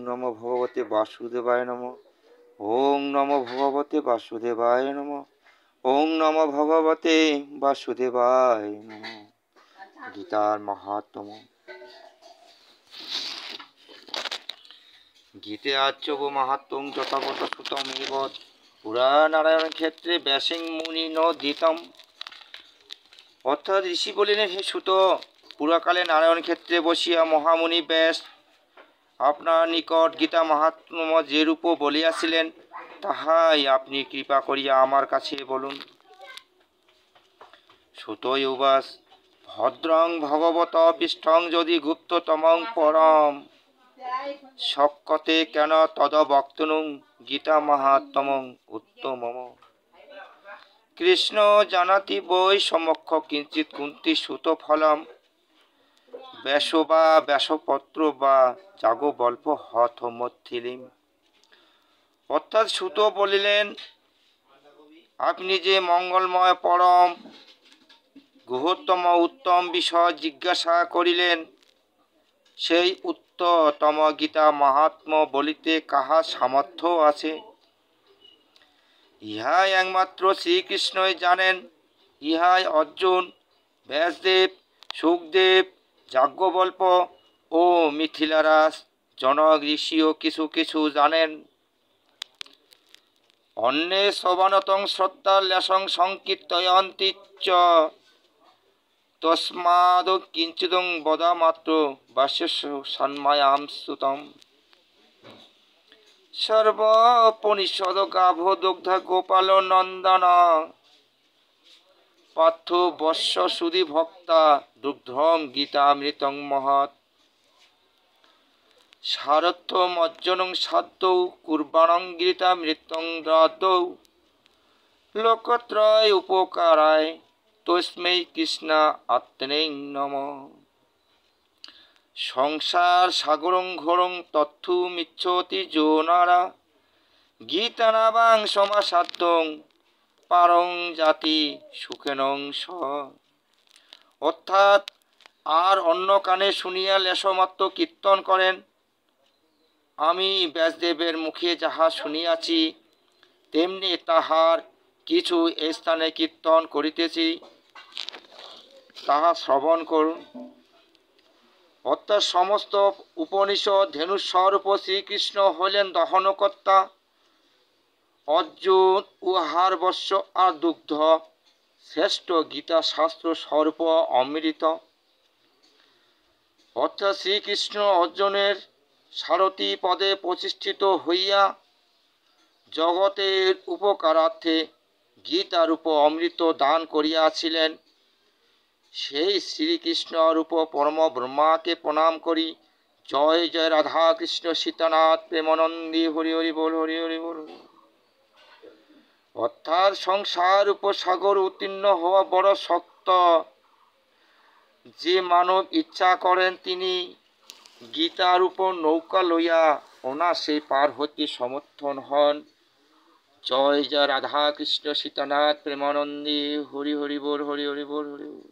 নমো ভগবতে বাসুদেবায় নমঃ। ওং নমো ভগবতে বাসুদেবায় নমঃ। ওং নমো ভগবতে বাসুদেবায় নমঃ। গীতার মাহাত্ম্য। গীতে আচ্যব মাহাত্ম্যং যথাগত সুতম এব পুরা নারায়ণ ক্ষেত্রে ব্যাসিং মুনি ন দিতম। অর্থাৎ ঋষি বলিলেন, হে সুত, পুরাকালে নারায়ণ ক্ষেত্রে বসিয়া মহামুনি ব্যাস আপনার নিকট গীতা মাহাত্ম্য যেরূপ বলিয়াছিলেন, তাহাই আপনি কৃপা করিয়া আমার কাছে বলুন। সুত উবাস, ভদ্রং ভগবত পৃষ্ঠং যদি গুপ্ততমং পরম শক্যতে কেন তদবক্তনুং গীতা মাহাত্ম্যং উত্তমম। কৃষ্ণ জানাতি বৈ সমক্ষ কিঞ্চিৎ কুন্তি সুত ফলম ব্যাস বা ব্যাসপত্র বা যাগবল্প হত মথিলিম। অর্থাৎ সুত বলিলেন, আপনি যে মঙ্গলময় পরম গুহতম উত্তম বিষয় জিজ্ঞাসা করিলেন, সেই উত্তম গীতা মাহাত্ম্য বলিতে কাহার সামর্থ্য আছে? ইহাই একমাত্র শ্রীকৃষ্ণই জানেন। ইহাই অর্জুন, ব্যাসদেব, সুখদেব, যাজ্ঞবল্প ও মিথিলারাজ জনক ঋষিও কিছু কিছু জানেন। অন্যে শোভনতং শ্রদ্ধা লেশং সংকীর্তয়ন্তি চ তস্মাদ কিঞ্চিদং বদামাত্র বাস্যস্য সন্মায়াম সুতম। সর্বোপনিষদ গাভো দুগ্ধ গোপাল নন্দন পার্থ বৎস সুধি ভক্তা দুগ্ধম গীতামৃতং মহৎ। সারথ্যমজ্জনং সাধ্যৌ কুর্বাণং গীতামৃতং দদৌ লোকত্রয় উপকারায় তস্मै কৃষ্ণ আত্মনে নমঃ। সংসার সাগরং ঘোরং তথ্যমিচ্ছতি যো নরা গীতানাবাং সমাসাধ্যং পারং জাতি সুখেনং স। অর্থাৎ আর অন্য কানে শুনিয়া লেশমাত্র কীর্তন করেন। আমি ব্যাসদেবের মুখে যাহা শুনিয়াছি, তেমনি তাহার কিছু এই স্থানে কীর্তন করিতেছি, তাহা শ্রবণ করুন। অর্থাৎ সমস্ত উপনিষদ ধেনুস্বরূপ শ্রীকৃষ্ণ হইলেন দহনকর্তা। অর্জুন উহার বৎস আর দুগ্ধ, শ্রেষ্ঠ গীতা শাস্ত্র স্বরূপ অমৃত। অর্থাৎ শ্রীকৃষ্ণ অর্জুনের সারথি পদে প্রতিষ্ঠিত হইয়া জগতের উপকারার্থে গীতারূপ অমৃত দান করিয়াছিলেন। সেই শ্রীকৃষ্ণরূপ পরম ব্রহ্মাকে প্রণাম করি। জয় জয় রাধা কৃষ্ণ সীতানাথ প্রেমানন্দী হরি হরি বল, হরি হরি বল। অর্থাৎ সংসার উপসাগর উত্তীর্ণ হওয়া বড় শক্ত। যে মানব ইচ্ছা করেন, তিনি গীতার উপর নৌকা লইয়া অনায়াসে পার হইতে সমর্থন হন। জয় জয় রাধা কৃষ্ণ সীতানাথ প্রেমানন্দী হরি হরি বল, হরি হরি বল, হরি বল।